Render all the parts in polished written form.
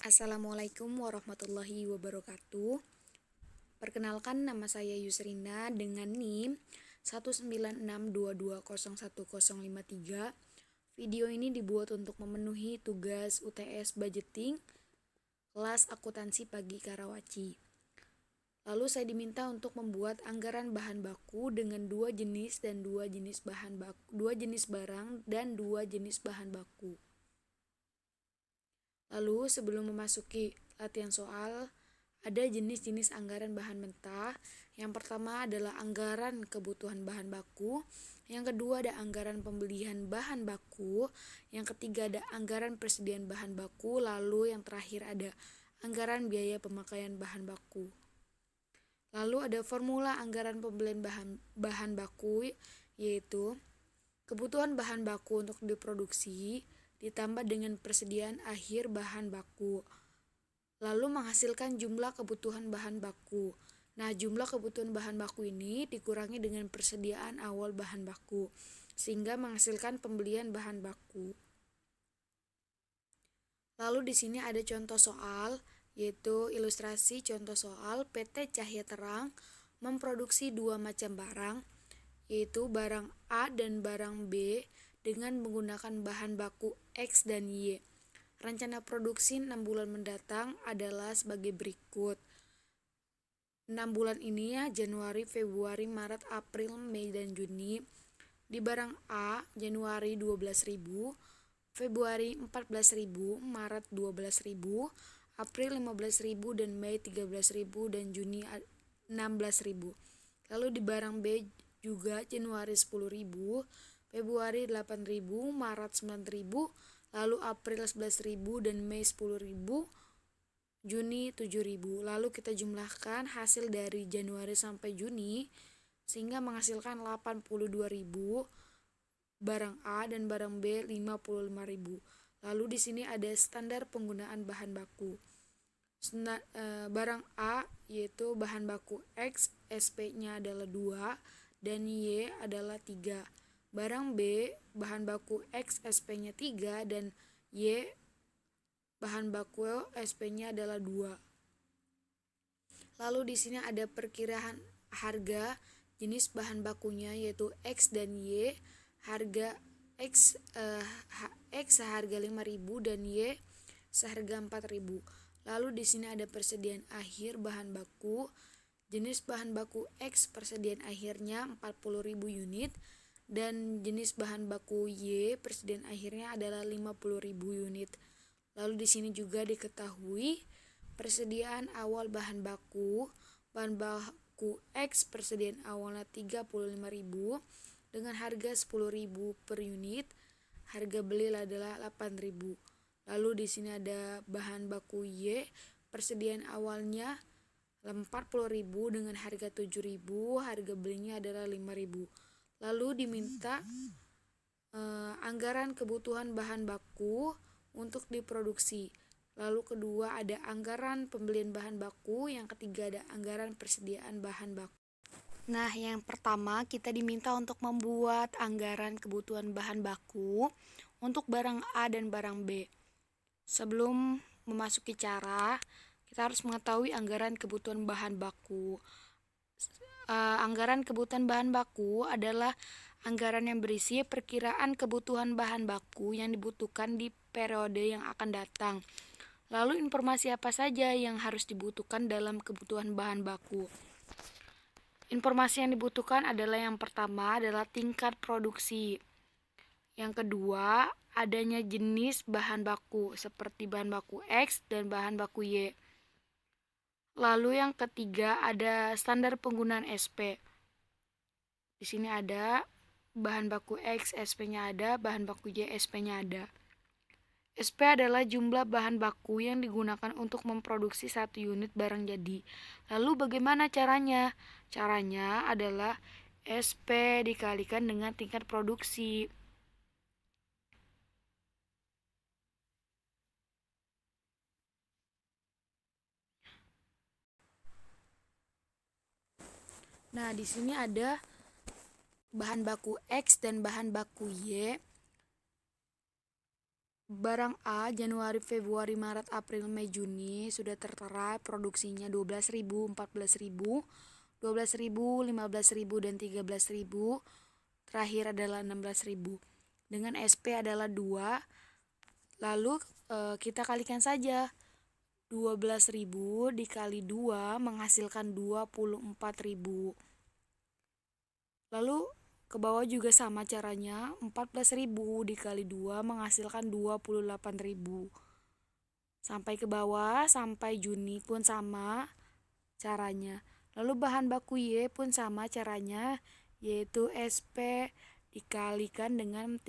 Assalamualaikum warahmatullahi wabarakatuh. Perkenalkan, nama saya Yusrina dengan NIM 19622010053. Video ini dibuat untuk memenuhi tugas UTS Budgeting kelas akuntansi pagi Karawaci. Lalu saya diminta untuk membuat anggaran bahan baku dengan dua jenis barang dan dua jenis bahan baku. Lalu sebelum memasuki latihan soal, ada jenis-jenis anggaran bahan mentah. Yang pertama adalah anggaran kebutuhan bahan baku. Yang kedua ada anggaran pembelian bahan baku. Yang ketiga ada anggaran persediaan bahan baku. Lalu yang terakhir ada anggaran biaya pemakaian bahan baku. Lalu ada formula anggaran pembelian bahan baku, yaitu kebutuhan bahan baku untuk diproduksi ditambah dengan persediaan akhir bahan baku, lalu menghasilkan jumlah kebutuhan bahan baku. Nah, jumlah kebutuhan bahan baku ini dikurangi dengan persediaan awal bahan baku, sehingga menghasilkan pembelian bahan baku. Lalu di sini ada contoh soal, yaitu ilustrasi contoh soal PT Cahya Terang memproduksi dua macam barang, yaitu barang A dan barang B dengan menggunakan bahan baku X dan Y. Rencana produksi 6 bulan mendatang adalah sebagai berikut. 6 bulan ini ya, Januari, Februari, Maret, April, Mei, dan Juni. Di barang A, Januari 12.000, Februari 14.000, Maret 12.000, April 15.000, dan Mei 13.000, dan Juni 16.000. Lalu di barang B juga Januari 10.000, Februari 8.000, Maret 9.000, lalu April 11.000, dan Mei 10.000, Juni 7.000. Lalu kita jumlahkan hasil dari Januari sampai Juni sehingga menghasilkan 82.000 barang A dan barang B 55.000. Lalu di sini ada standar penggunaan bahan baku. Barang A yaitu bahan baku X, SP-nya adalah 2 dan Y adalah 3. Barang B bahan baku X, SP-nya 3 dan Y bahan baku SP-nya adalah 2. Lalu di sini ada perkiraan harga jenis bahan bakunya yaitu X dan Y. Harga X seharga 5.000 dan Y seharga 4.000. Lalu di sini ada persediaan akhir bahan baku. Jenis bahan baku X persediaan akhirnya 40.000 unit dan jenis bahan baku Y persediaan akhirnya adalah 50.000 unit. Lalu di sini juga diketahui persediaan awal bahan baku X persediaan awalnya 35.000 dengan harga 10.000 per unit. Harga beli adalah 8.000. Lalu di sini ada bahan baku Y persediaan awalnya 40.000 dengan harga 7.000, harga belinya adalah 5.000. Lalu diminta anggaran kebutuhan bahan baku untuk diproduksi. Lalu kedua ada anggaran pembelian bahan baku, yang ketiga ada anggaran persediaan bahan baku. Nah, yang pertama kita diminta untuk membuat anggaran kebutuhan bahan baku untuk barang A dan barang B. Sebelum memasuki cara, kita harus mengetahui anggaran kebutuhan bahan baku. Anggaran kebutuhan bahan baku adalah anggaran yang berisi perkiraan kebutuhan bahan baku yang dibutuhkan di periode yang akan datang. Lalu informasi apa saja yang harus dibutuhkan dalam kebutuhan bahan baku? Informasi yang dibutuhkan adalah yang pertama adalah tingkat produksi. Yang kedua, adanya jenis bahan baku seperti bahan baku X dan bahan baku Y. Lalu yang ketiga ada standar penggunaan SP. Di sini ada bahan baku X, SP-nya ada, bahan baku Y, SP-nya ada. SP adalah jumlah bahan baku yang digunakan untuk memproduksi 1 unit barang jadi. Lalu bagaimana caranya? Caranya adalah SP dikalikan dengan tingkat produksi. Nah, di sini ada bahan baku X dan bahan baku Y. Barang A Januari, Februari, Maret, April, Mei, Juni sudah tertera produksinya 12.000, 14.000, 12.000, 15.000, dan 13.000. Terakhir adalah 16.000. Dengan SP adalah 2. Lalu kita kalikan saja. 12.000 dikali 2 menghasilkan 24.000. Lalu ke bawah juga sama caranya, 14.000 dikali 2 menghasilkan 28.000. Sampai ke bawah, sampai Juni pun sama caranya. Lalu bahan baku Y pun sama caranya, yaitu SP dikalikan dengan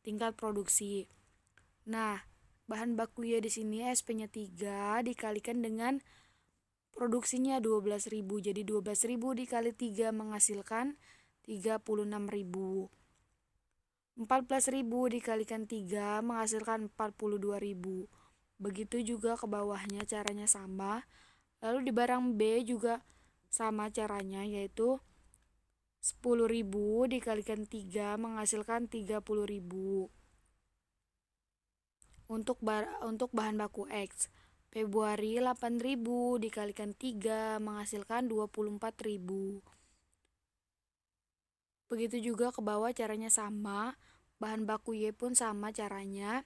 tingkat produksi. Nah, bahan baku Y di sini SP-nya 3 dikalikan dengan produksinya 12.000. Jadi 12.000 dikali 3 menghasilkan 36.000. 14.000 dikalikan 3 menghasilkan 42.000. Begitu juga ke bawahnya caranya sama. Lalu di barang B juga sama caranya, yaitu 10.000 dikalikan 3 menghasilkan 30.000. Untuk bahan baku X, Februari 8.000 dikalikan 3 menghasilkan 24.000. Begitu juga ke bawah caranya sama, bahan baku Y pun sama caranya.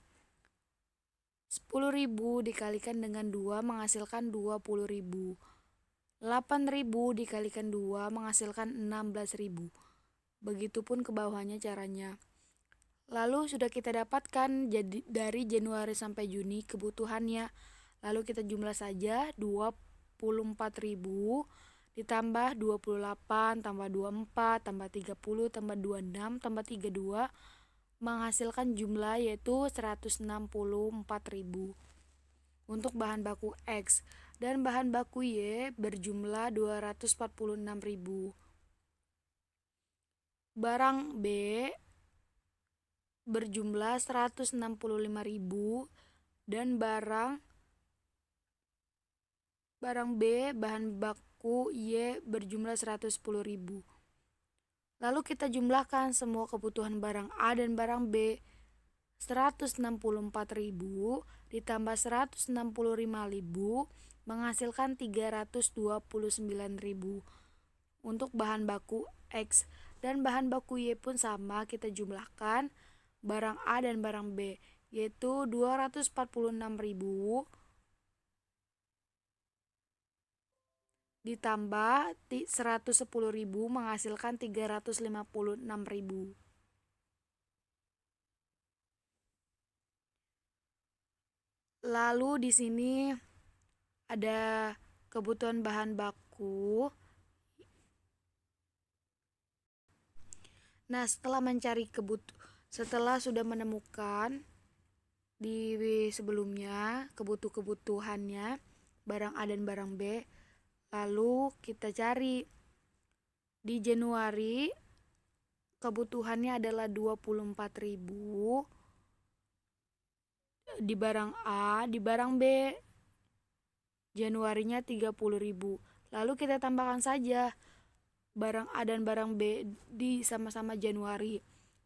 10.000 dikalikan dengan 2 menghasilkan 20.000. 8.000 dikalikan 2 menghasilkan 16.000. Begitupun ke bawahnya caranya. Lalu sudah kita dapatkan jadi dari Januari sampai Juni kebutuhannya. Lalu kita jumlah saja, 24.000 ditambah 28 tambah 24 tambah 30 tambah 26 tambah 32 menghasilkan jumlah yaitu 164.000 untuk bahan baku X, dan bahan baku Y berjumlah 246.000. Barang B berjumlah 165.000 dan barang B bahan baku Y berjumlah 110.000. Lalu kita jumlahkan semua kebutuhan barang A dan barang B. 164.000 ditambah 165.000 menghasilkan 329.000 untuk bahan baku X, dan bahan baku Y pun sama, kita jumlahkan barang A dan barang B, yaitu 246.000 ditambah 110.000 menghasilkan 356.000. Lalu di sini ada kebutuhan bahan baku. Nah, setelah sudah menemukan di sebelumnya kebutuhannya barang A dan barang B, lalu kita cari di Januari kebutuhannya adalah 24.000 di barang A, di barang B Januarinya 30.000. Lalu kita tambahkan saja barang A dan barang B di sama-sama Januari.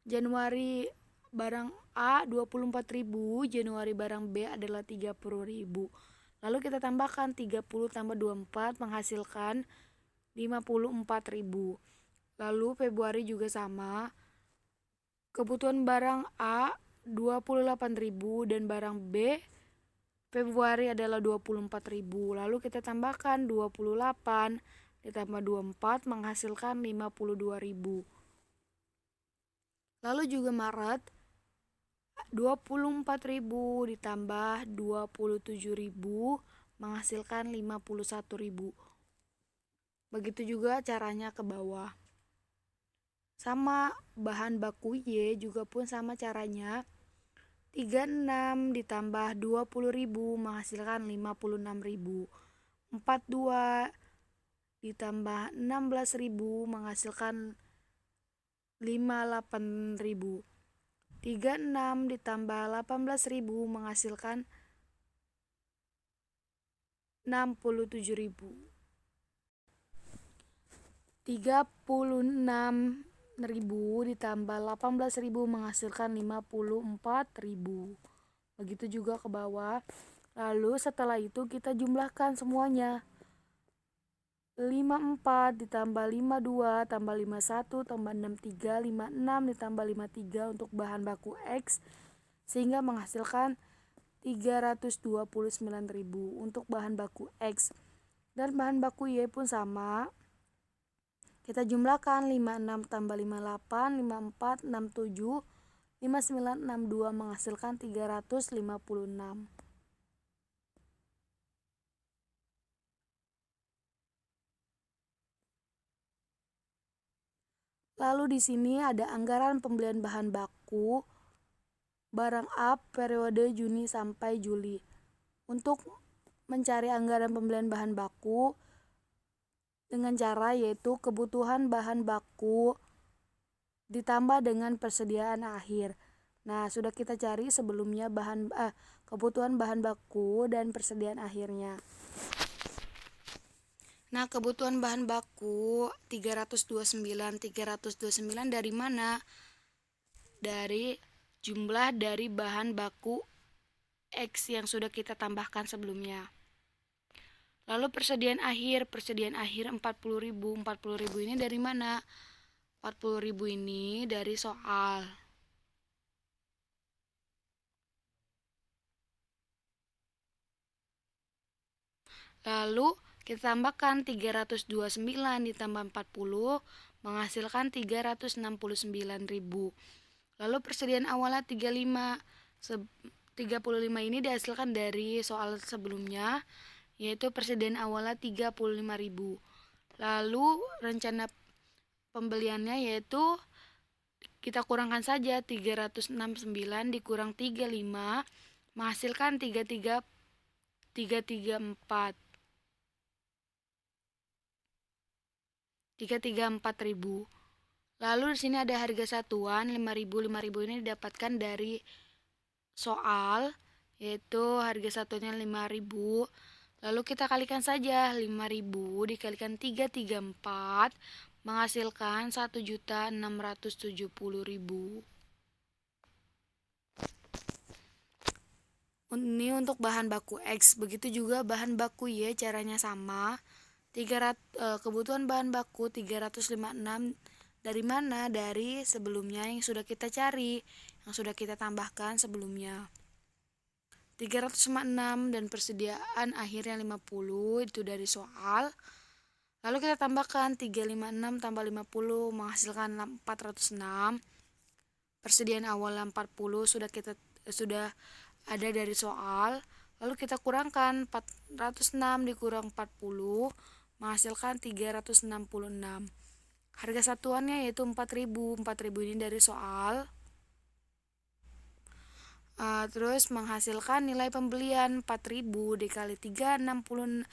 Januari barang A 24.000, Januari barang B adalah 30.000. Lalu kita tambahkan 30 tambah 24 menghasilkan 54.000. Lalu Februari juga sama. Kebutuhan barang A 28.000 dan barang B Februari adalah 24.000. Lalu kita tambahkan 28 ditambah 24 menghasilkan 52.000. Lalu juga Maret 24.000 ditambah 27.000 menghasilkan 51.000. Begitu juga caranya ke bawah. Sama bahan baku Y juga pun sama caranya. 36 ditambah 20.000 menghasilkan 56.000. 42 ditambah 16.000 menghasilkan 58.000. 36 ditambah 18.000 menghasilkan 67.000. 36.000 ditambah 18.000 menghasilkan 54.000. Begitu juga ke bawah. Lalu setelah itu kita jumlahkan semuanya. 54 ditambah 52 tambah 51 tambah 63, 56 ditambah 53 untuk bahan baku X, sehingga menghasilkan 329.000 untuk bahan baku X. Dan bahan baku Y pun sama. Kita jumlahkan 56 tambah 58, 54, 67, 59, 62 menghasilkan 356. Lalu di sini ada anggaran pembelian bahan baku barang A periode Juni sampai Juli. Untuk mencari anggaran pembelian bahan baku dengan cara yaitu kebutuhan bahan baku ditambah dengan persediaan akhir. Nah, sudah kita cari sebelumnya kebutuhan bahan baku dan persediaan akhirnya. Nah, kebutuhan bahan baku 329 dari mana? Dari jumlah dari bahan baku X yang sudah kita tambahkan sebelumnya. Lalu persediaan akhir 40.000. 40.000 ini dari mana? 40.000 ini dari soal. Lalu kita tambahkan 329 ditambah 40 menghasilkan 369.000. Lalu persediaan awalnya 35. 35 ini dihasilkan dari soal sebelumnya, yaitu persediaan awalnya 35.000. Lalu rencana pembeliannya yaitu kita kurangkan saja 369 dikurang 35 menghasilkan 334. 334.000. Lalu di sini ada harga satuan 5.000. 5.000 ini didapatkan dari soal, yaitu harga satunya 5.000. Lalu kita kalikan saja 5.000 dikalikan 334 menghasilkan 1.670.000. Ini untuk bahan baku X. Begitu juga bahan baku Y, caranya sama. Kebutuhan bahan baku 356 dari mana? Dari sebelumnya yang sudah kita cari, yang sudah kita tambahkan sebelumnya. 356 dan persediaan akhirnya 50 itu dari soal. Lalu kita tambahkan 356 tambah 50 menghasilkan 406. Persediaan awal 40 sudah ada dari soal. Lalu kita kurangkan 406 dikurang 40 menghasilkan 366. Harga satuannya yaitu 4.000. 4.000 ini dari soal. Terus menghasilkan nilai pembelian 4.000 dikali 366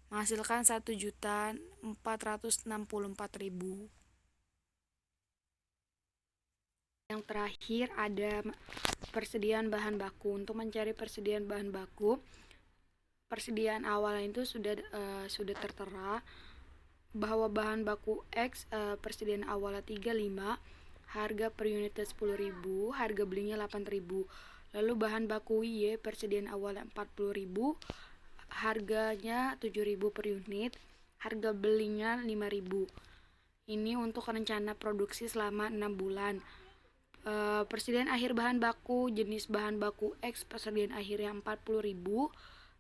menghasilkan 1.464.000. Yang terakhir ada persediaan bahan baku. Untuk mencari persediaan bahan baku, persediaan awal itu sudah tertera bahwa bahan baku X persediaan awalnya 35, harga per unitnya 10.000, harga belinya 8.000. Lalu bahan baku Y persediaan awalnya 40.000, harganya 7.000 per unit, harga belinya 5.000. Ini untuk rencana produksi selama 6 bulan. Persediaan akhir bahan baku, jenis bahan baku X persediaan akhirnya 40.000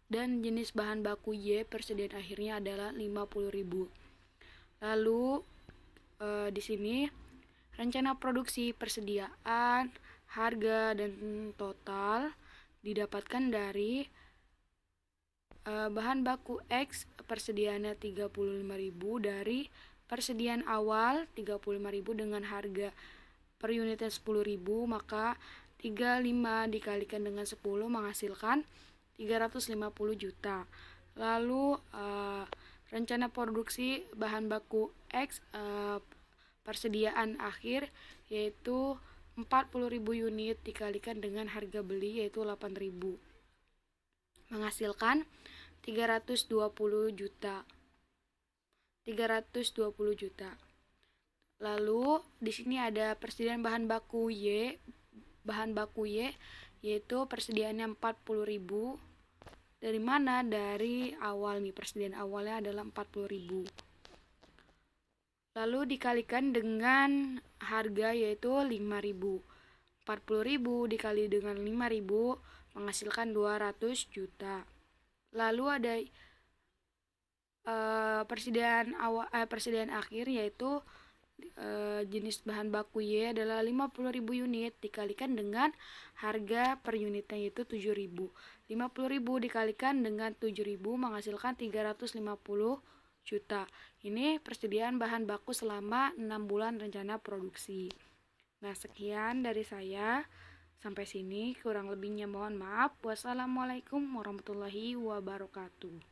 dan jenis bahan baku Y persediaan akhirnya adalah 50.000. Lalu di sini rencana produksi, persediaan, harga dan total didapatkan dari bahan baku X persediaannya 35.000 dari persediaan awal 35.000 dengan harga per unitnya 10.000, maka 35 dikalikan dengan 10 menghasilkan 350 juta. Lalu rencana produksi bahan baku X persediaan akhir yaitu 40.000 unit dikalikan dengan harga beli yaitu 8.000 menghasilkan 320 juta. Lalu di sini ada persediaan bahan baku Y. bahan baku Y, yaitu persediaannya 40.000. Dari mana? Dari awal nih, persediaan awalnya adalah 40.000. Lalu dikalikan dengan harga yaitu 5.000. 40.000 dikali dengan 5.000 menghasilkan 200 juta. Lalu ada persediaan akhir yaitu jenis bahan baku Y adalah 50.000 unit dikalikan dengan harga per unitnya yaitu 7.000. 50.000 dikalikan dengan 7.000 menghasilkan 350 juta. Ini persediaan bahan baku selama 6 bulan rencana produksi. Nah, sekian dari saya. Sampai sini, kurang lebihnya mohon maaf. Wassalamualaikum warahmatullahi wabarakatuh.